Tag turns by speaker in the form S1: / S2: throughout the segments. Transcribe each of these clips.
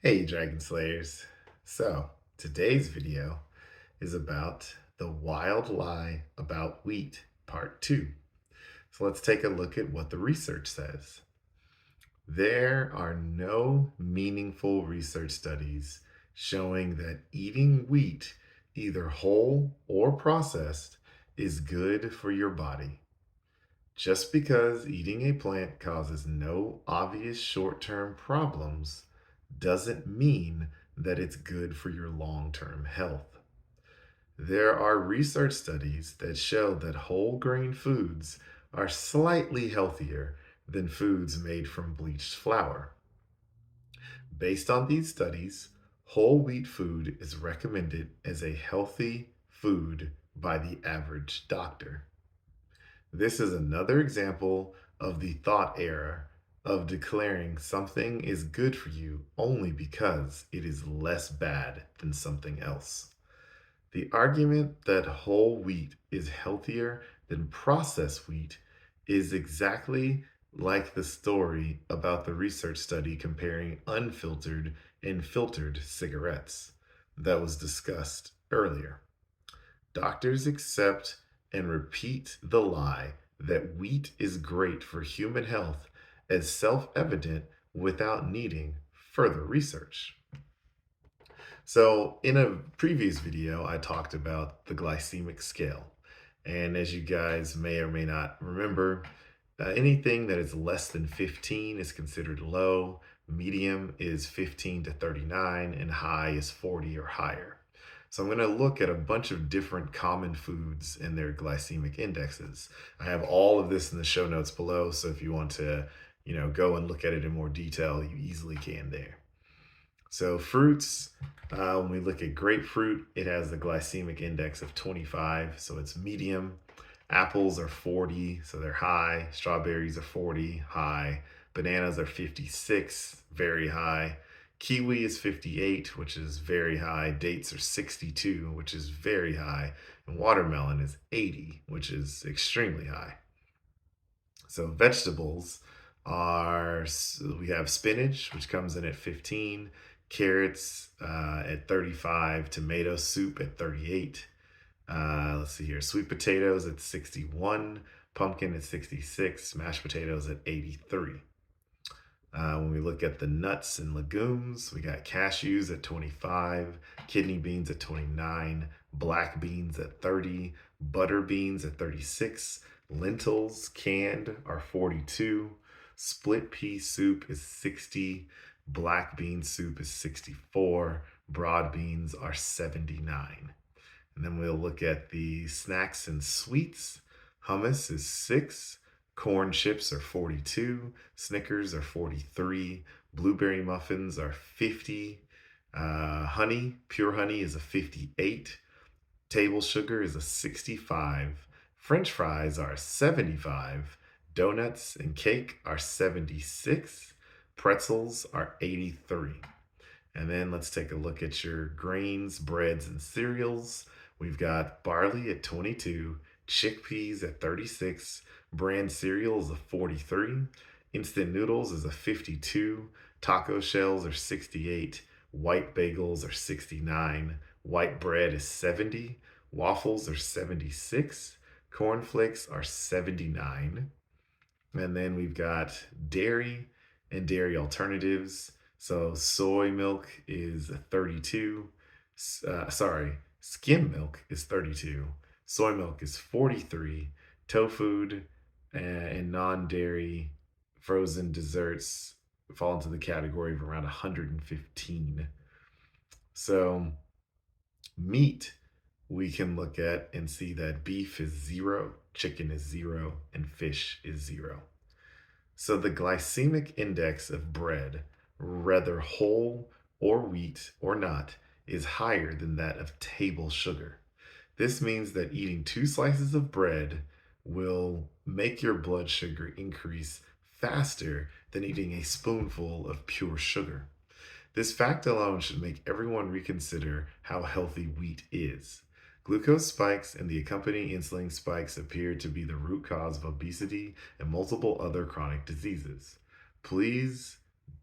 S1: Hey, Dragon Slayers. So, today's video is about the wild lie about wheat, part two. So, let's take a look at what the research says. There are no meaningful research studies showing that eating wheat, either whole or processed, is good for your body. Just because eating a plant causes no obvious short term problems doesn't mean that it's good for your long term health. There are research studies that show that whole grain foods are slightly healthier than foods made from bleached flour. Based on these studies, whole wheat food is recommended as a healthy food by the average doctor. This is another example of the thought error of declaring something is good for you only because it is less bad than something else. The argument that whole wheat is healthier than processed wheat is exactly like the story about the research study comparing unfiltered and filtered cigarettes that was discussed earlier. Doctors accept and repeat the lie that wheat is great for human health as self evident without needing further research. So, in a previous video, I talked about the glycemic scale. And as you guys may or may not remember, anything that is less than 15 is considered low, medium is 15 to 39, and high is 40 or higher. So I'm going to look at a bunch of different common foods and their glycemic indexes. I have all of this in the show notes below, so if you want to, go and look at it in more detail, you easily can there. So fruits, when we look at grapefruit, it has a glycemic index of 25, so it's medium. Apples are 40, so they're high. Strawberries are 40, high. Bananas are 56, very high. Kiwi is 58, which is very high. Dates are 62, which is very high. And watermelon is 80, which is extremely high. So vegetables we have spinach, which comes in at 15, carrots at 35, tomato soup at 38. Let's see here, sweet potatoes at 61, pumpkin at 66, mashed potatoes at 83. When we look at the nuts and legumes, we got cashews at 25, kidney beans at 29, black beans at 30, butter beans at 36, lentils canned are 42, split pea soup is 60, black bean soup is 64, broad beans are 79. And then we'll look at the snacks and sweets. Hummus is 6, corn chips are 42, Snickers are 43, blueberry muffins are 50, honey, pure honey is a 58, table sugar is a 65, French fries are 75, donuts and cake are 76, pretzels are 83. And then let's take a look at your grains, breads, and cereals. We've got barley at 22, chickpeas at 36, bran cereal is a 43, instant noodles is a 52, taco shells are 68, white bagels are 69, white bread is 70, waffles are 76, cornflakes are 79, and then we've got dairy and dairy alternatives. So soy milk is 32. Skim milk is 32. Soy milk is 43. Tofu and non-dairy frozen desserts fall into the category of around 115. So meat, we can look at and see that beef is 0, chicken is 0, and fish is 0. So the glycemic index of bread, whether whole or wheat or not, is higher than that of table sugar. This means that eating 2 slices of bread will make your blood sugar increase faster than eating a spoonful of pure sugar. This fact alone should make everyone reconsider how healthy wheat is. Glucose spikes and the accompanying insulin spikes appear to be the root cause of obesity and multiple other chronic diseases. Please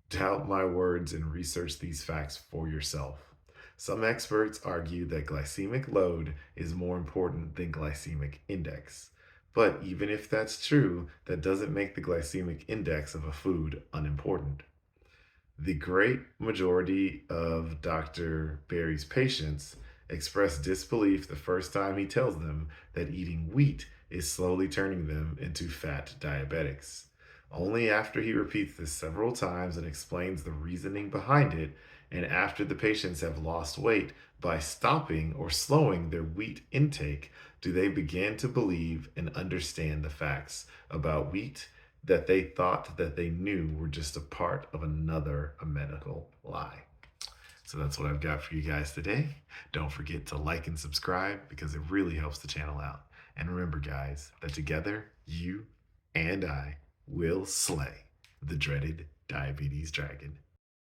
S1: Doubt my words and research these facts for yourself. Some experts argue that glycemic load is more important than glycemic index. But even if that's true, that doesn't make the glycemic index of a food unimportant. The great majority of Dr. Berry's patients express disbelief the first time he tells them that eating wheat is slowly turning them into fat diabetics. Only after he repeats this several times and explains the reasoning behind it, and after the patients have lost weight by stopping or slowing their wheat intake, do they begin to believe and understand the facts about wheat that they thought that they knew were just a part of another a medical lie. So that's what I've got for you guys today. Don't forget to like and subscribe because it really helps the channel out. And remember, guys, that together, you and I will slay the dreaded diabetes dragon.